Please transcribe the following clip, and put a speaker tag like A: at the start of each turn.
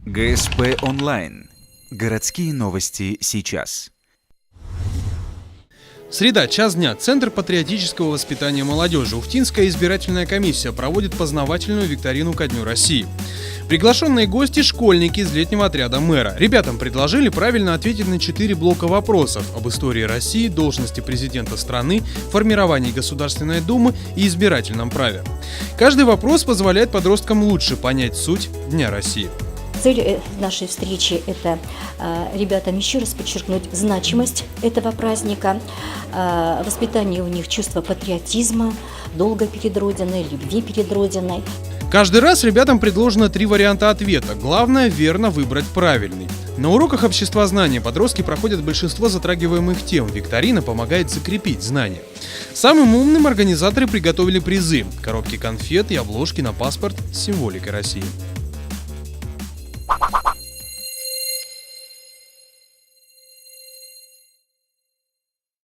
A: ГСП онлайн. Городские новости сейчас.
B: Среда, час дня. Центр патриотического воспитания молодежи. Уфтинская избирательная комиссия проводит познавательную викторину ко Дню России. Приглашенные гости – школьники из летнего отряда мэра. Ребятам предложили правильно ответить на 4 блока вопросов об истории России, должности президента страны, формировании Государственной Думы и избирательном праве. Каждый вопрос позволяет подросткам лучше понять суть Дня России.
C: Цель нашей встречи – это ребятам еще раз подчеркнуть значимость этого праздника, воспитание у них чувства патриотизма, долга перед Родиной, любви перед Родиной.
B: Каждый раз ребятам предложено 3 варианта ответа. Главное – верно выбрать правильный. На уроках обществознания подростки проходят большинство затрагиваемых тем. Викторина помогает закрепить знания. Самым умным организаторы приготовили призы – коробки конфет и обложки на паспорт с символикой России.